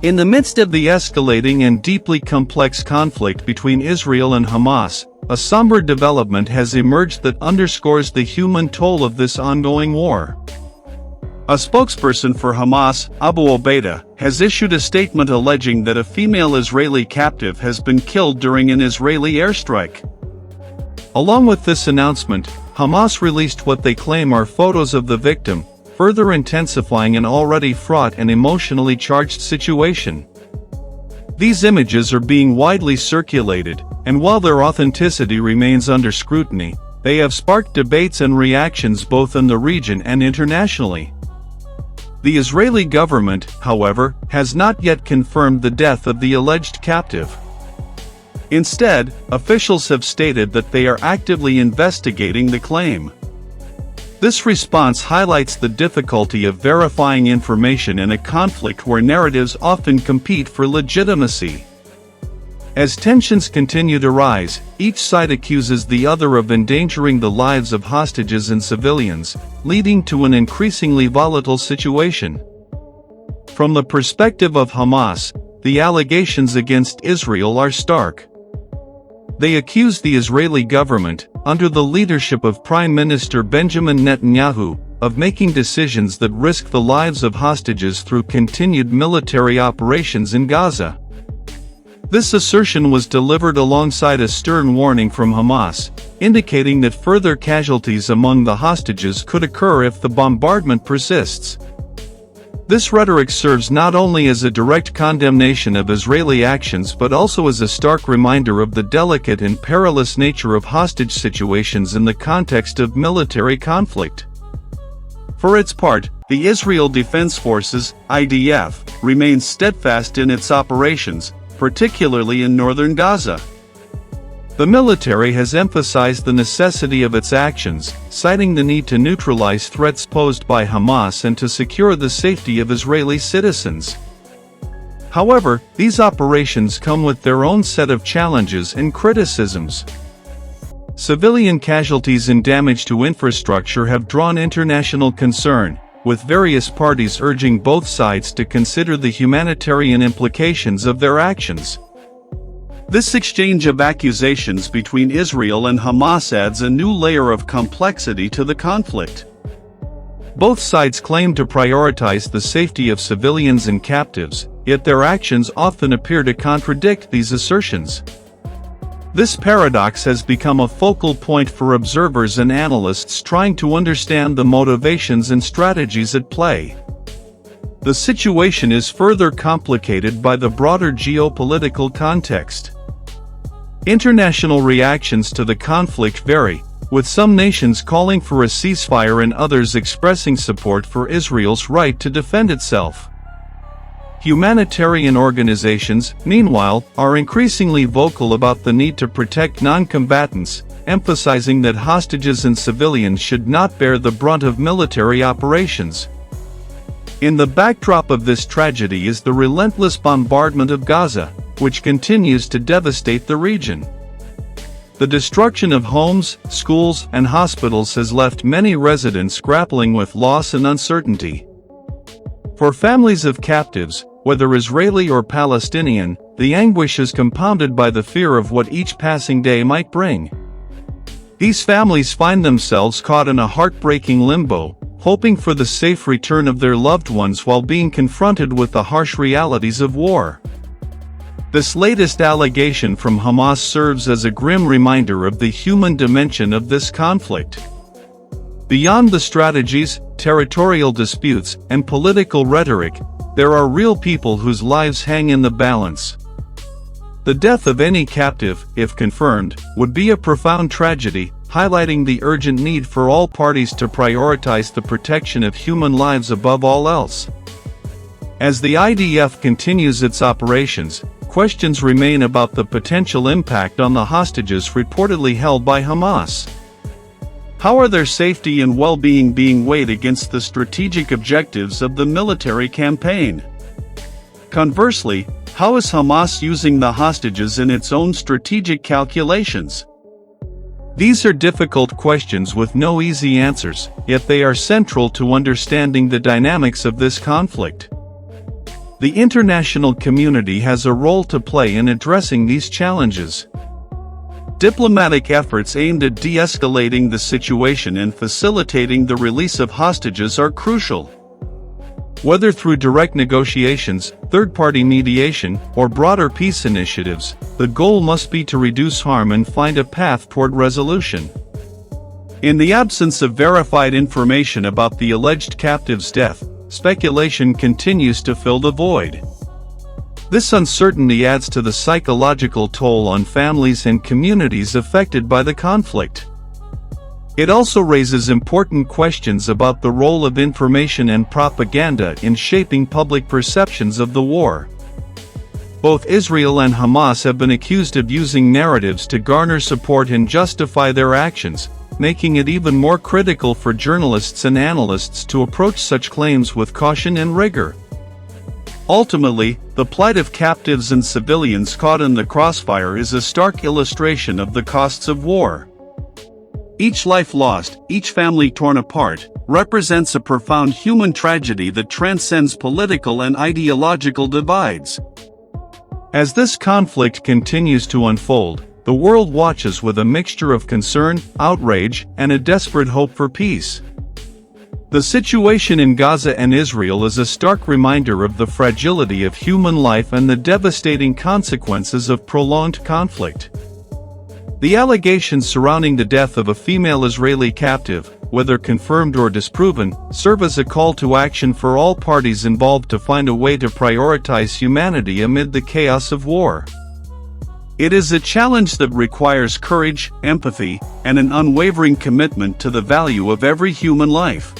In the midst of the escalating and deeply complex conflict between Israel and Hamas, a somber development has emerged that underscores the human toll of this ongoing war. A spokesperson for Hamas, Abu Obaida, has issued a statement alleging that a female Israeli captive has been killed during an Israeli airstrike. Along with this announcement, Hamas released what they claim are photos of the victim, further intensifying an already fraught and emotionally charged situation. These images are being widely circulated, and while their authenticity remains under scrutiny, they have sparked debates and reactions both in the region and internationally. The Israeli government, however, has not yet confirmed the death of the alleged captive. Instead, officials have stated that they are actively investigating the claim. This response highlights the difficulty of verifying information in a conflict where narratives often compete for legitimacy. As tensions continue to rise, each side accuses the other of endangering the lives of hostages and civilians, leading to an increasingly volatile situation. From the perspective of Hamas, the allegations against Israel are stark. They accuse the Israeli government, under the leadership of Prime Minister Benjamin Netanyahu, of making decisions that risk the lives of hostages through continued military operations in Gaza. This assertion was delivered alongside a stern warning from Hamas, indicating that further casualties among the hostages could occur if the bombardment persists. This rhetoric serves not only as a direct condemnation of Israeli actions but also as a stark reminder of the delicate and perilous nature of hostage situations in the context of military conflict. For its part, the Israel Defense Forces, IDF, remains steadfast in its operations, particularly in northern Gaza. The military has emphasized the necessity of its actions, citing the need to neutralize threats posed by Hamas and to secure the safety of Israeli citizens. However, these operations come with their own set of challenges and criticisms. Civilian casualties and damage to infrastructure have drawn international concern, with various parties urging both sides to consider the humanitarian implications of their actions. This exchange of accusations between Israel and Hamas adds a new layer of complexity to the conflict. Both sides claim to prioritize the safety of civilians and captives, yet their actions often appear to contradict these assertions. This paradox has become a focal point for observers and analysts trying to understand the motivations and strategies at play. The situation is further complicated by the broader geopolitical context. International reactions to the conflict vary, with some nations calling for a ceasefire and others expressing support for Israel's right to defend itself. Humanitarian organizations, meanwhile, are increasingly vocal about the need to protect non-combatants, emphasizing that hostages and civilians should not bear the brunt of military operations. In the backdrop of this tragedy is the relentless bombardment of Gaza, which continues to devastate the region. The destruction of homes, schools, and hospitals has left many residents grappling with loss and uncertainty. For families of captives, whether Israeli or Palestinian, the anguish is compounded by the fear of what each passing day might bring. These families find themselves caught in a heartbreaking limbo, hoping for the safe return of their loved ones while being confronted with the harsh realities of war. This latest allegation from Hamas serves as a grim reminder of the human dimension of this conflict. Beyond the strategies, territorial disputes, and political rhetoric, there are real people whose lives hang in the balance. The death of any captive, if confirmed, would be a profound tragedy, highlighting the urgent need for all parties to prioritize the protection of human lives above all else. As the IDF continues its operations, questions remain about the potential impact on the hostages reportedly held by Hamas. How are their safety and well-being being weighed against the strategic objectives of the military campaign? Conversely, how is Hamas using the hostages in its own strategic calculations? These are difficult questions with no easy answers, yet they are central to understanding the dynamics of this conflict. The international community has a role to play in addressing these challenges. Diplomatic efforts aimed at de-escalating the situation and facilitating the release of hostages are crucial. Whether through direct negotiations, third-party mediation, or broader peace initiatives, the goal must be to reduce harm and find a path toward resolution. In the absence of verified information about the alleged captive's death, speculation continues to fill the void. This uncertainty adds to the psychological toll on families and communities affected by the conflict. It also raises important questions about the role of information and propaganda in shaping public perceptions of the war. Both Israel and Hamas have been accused of using narratives to garner support and justify their actions, making it even more critical for journalists and analysts to approach such claims with caution and rigor. Ultimately, the plight of captives and civilians caught in the crossfire is a stark illustration of the costs of war. Each life lost, each family torn apart, represents a profound human tragedy that transcends political and ideological divides. As this conflict continues to unfold, the world watches with a mixture of concern, outrage, and a desperate hope for peace. The situation in Gaza and Israel is a stark reminder of the fragility of human life and the devastating consequences of prolonged conflict. The allegations surrounding the death of a female Israeli captive, whether confirmed or disproven, serve as a call to action for all parties involved to find a way to prioritize humanity amid the chaos of war. It is a challenge that requires courage, empathy, and an unwavering commitment to the value of every human life.